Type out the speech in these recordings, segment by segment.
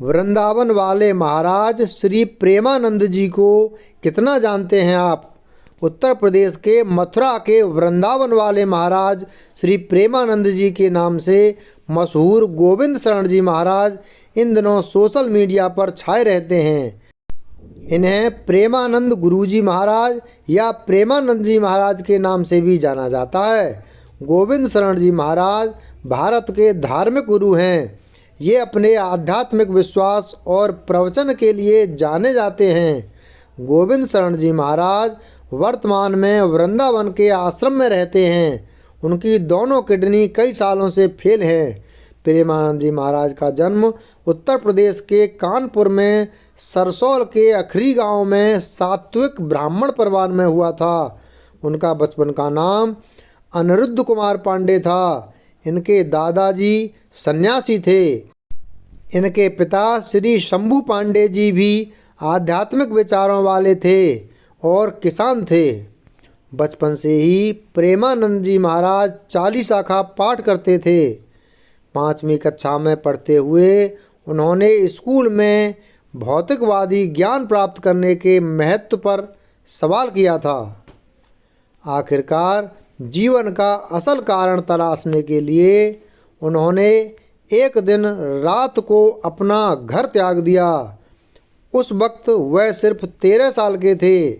वृंदावन वाले महाराज श्री प्रेमानंद जी को कितना जानते हैं आप? उत्तर प्रदेश के मथुरा के वृंदावन वाले महाराज श्री प्रेमानंद जी के नाम से मशहूर गोविंद शरण जी महाराज इन दिनों सोशल मीडिया पर छाए रहते हैं। इन्हें प्रेमानंद गुरुजी महाराज या प्रेमानंद जी महाराज के नाम से भी जाना जाता है। गोविंद शरण जी महाराज भारत के धार्मिक गुरु हैं। ये अपने आध्यात्मिक विश्वास और प्रवचन के लिए जाने जाते हैं। गोविंद शरण जी महाराज वर्तमान में वृंदावन के आश्रम में रहते हैं। उनकी दोनों किडनी कई सालों से फेल है। प्रेमानंद जी महाराज का जन्म उत्तर प्रदेश के कानपुर में सरसौल के अखरी गांव में सात्विक ब्राह्मण परिवार में हुआ था। उनका बचपन का नाम अनिरुद्ध कुमार पांडे था। इनके दादाजी सन्यासी थे। इनके पिता श्री शंभू पांडे जी भी आध्यात्मिक विचारों वाले थे और किसान थे। बचपन से ही प्रेमानंद जी महाराज चालीसा का पाठ करते थे। 5वीं कक्षा में पढ़ते हुए उन्होंने स्कूल में भौतिकवादी ज्ञान प्राप्त करने के महत्व पर सवाल किया था। आखिरकार जीवन का असल कारण तलाशने के लिए उन्होंने एक दिन रात को अपना घर त्याग दिया। उस वक्त वह सिर्फ 13 साल के थे।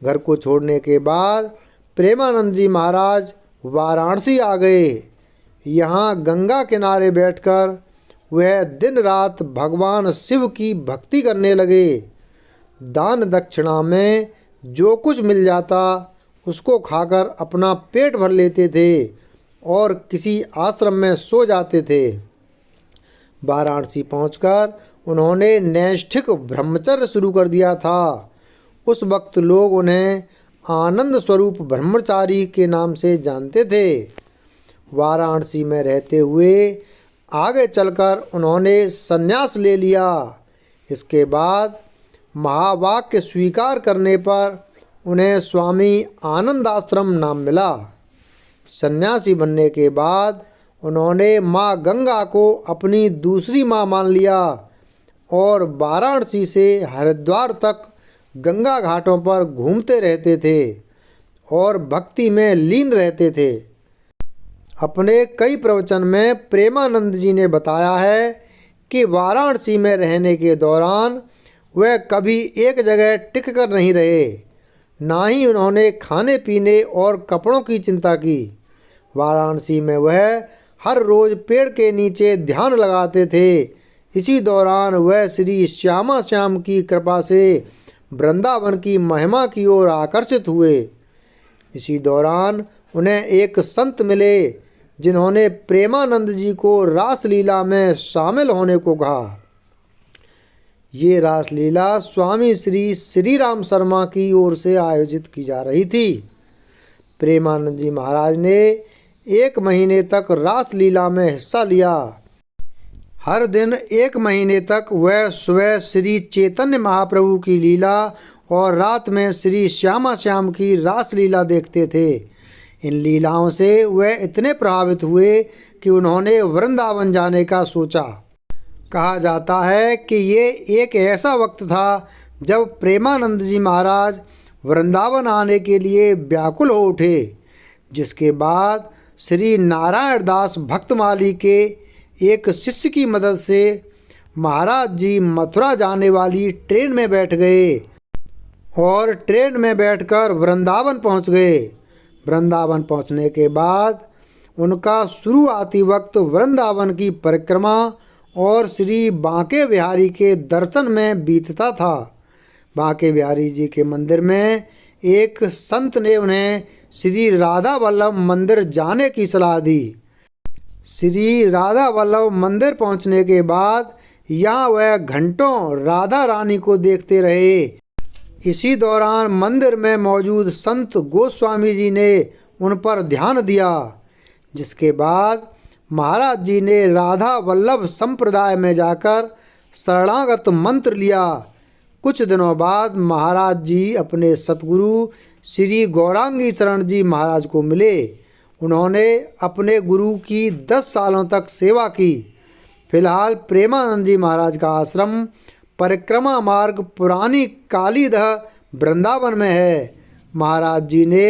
घर को छोड़ने के बाद प्रेमानंद जी महाराज वाराणसी आ गए। यहाँ गंगा किनारे बैठकर वह दिन रात भगवान शिव की भक्ति करने लगे। दान दक्षिणा में जो कुछ मिल जाता उसको खाकर अपना पेट भर लेते थे और किसी आश्रम में सो जाते थे। वाराणसी पहुंचकर उन्होंने नैष्ठिक ब्रह्मचर्य शुरू कर दिया था। उस वक्त लोग उन्हें आनंद स्वरूप ब्रह्मचारी के नाम से जानते थे। वाराणसी में रहते हुए आगे चलकर उन्होंने संन्यास ले लिया। इसके बाद महावाक्य स्वीकार करने पर उन्हें स्वामी आनंद आश्रम नाम मिला। सन्यासी बनने के बाद उन्होंने माँ गंगा को अपनी दूसरी माँ मान लिया और वाराणसी से हरिद्वार तक गंगा घाटों पर घूमते रहते थे और भक्ति में लीन रहते थे। अपने कई प्रवचन में प्रेमानंद जी ने बताया है कि वाराणसी में रहने के दौरान वह कभी एक जगह टिक कर नहीं रहे। ना ही उन्होंने खाने पीने और कपड़ों की चिंता की। वाराणसी में वह हर रोज़ पेड़ के नीचे ध्यान लगाते थे। इसी दौरान वह श्री श्यामा श्याम की कृपा से वृंदावन की महिमा की ओर आकर्षित हुए। इसी दौरान उन्हें एक संत मिले जिन्होंने प्रेमानंद जी को रासलीला में शामिल होने को कहा। ये रासलीला स्वामी श्री श्री राम शर्मा की ओर से आयोजित की जा रही थी। प्रेमानंद जी महाराज ने 1 महीने तक रासलीला में हिस्सा लिया। हर दिन 1 महीने तक वह सुबह श्री चैतन्य महाप्रभु की लीला और रात में श्री श्यामा श्याम की रासलीला देखते थे। इन लीलाओं से वह इतने प्रभावित हुए कि उन्होंने वृंदावन जाने का सोचा। कहा जाता है कि ये एक ऐसा वक्त था जब प्रेमानंद जी महाराज वृंदावन आने के लिए व्याकुल हो उठे, जिसके बाद श्री नारायण दास भक्तमाली के एक शिष्य की मदद से महाराज जी मथुरा जाने वाली ट्रेन में बैठ गए और ट्रेन में बैठकर वृंदावन पहुंच गए। वृंदावन पहुंचने के बाद उनका शुरुआती वक्त वृंदावन की परिक्रमा और श्री बांके बिहारी के दर्शन में बीतता था। बांके बिहारी जी के मंदिर में एक संत ने उन्हें श्री राधा वल्लभ मंदिर जाने की सलाह दी। श्री राधा वल्लभ मंदिर पहुंचने के बाद यहाँ वह घंटों राधा रानी को देखते रहे। इसी दौरान मंदिर में मौजूद संत गोस्वामी जी ने उन पर ध्यान दिया, जिसके बाद महाराज जी ने राधा वल्लभ संप्रदाय में जाकर शरणागत मंत्र लिया। कुछ दिनों बाद महाराज जी अपने सतगुरु श्री गौरांगी शरण जी महाराज को मिले। उन्होंने अपने गुरु की 10 सालों तक सेवा की। फिलहाल प्रेमानंद जी महाराज का आश्रम परिक्रमा मार्ग पुरानी कालीदह वृंदावन में है। महाराज जी ने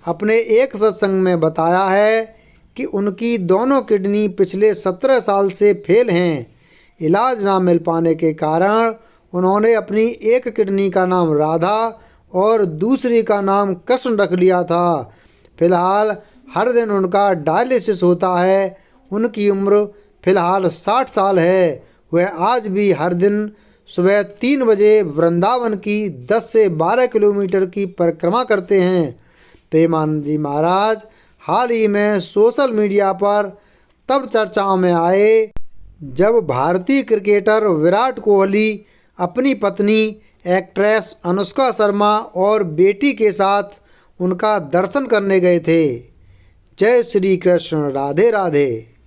अपने एक सत्संग में बताया है कि उनकी दोनों किडनी पिछले 17 साल से फेल हैं। इलाज ना मिल पाने के कारण उन्होंने अपनी एक किडनी का नाम राधा और दूसरी का नाम कृष्ण रख लिया था। फिलहाल हर दिन उनका डायलिसिस होता है। उनकी उम्र फिलहाल 60 साल है। वह आज भी हर दिन सुबह 3 बजे वृंदावन की 10 से 12 किलोमीटर की परिक्रमा करते हैं। प्रेमानंद जी महाराज हाल ही में सोशल मीडिया पर तब चर्चाओं में आए जब भारतीय क्रिकेटर विराट कोहली अपनी पत्नी एक्ट्रेस अनुष्का शर्मा और बेटी के साथ उनका दर्शन करने गए थे। जय श्री कृष्ण। राधे राधे।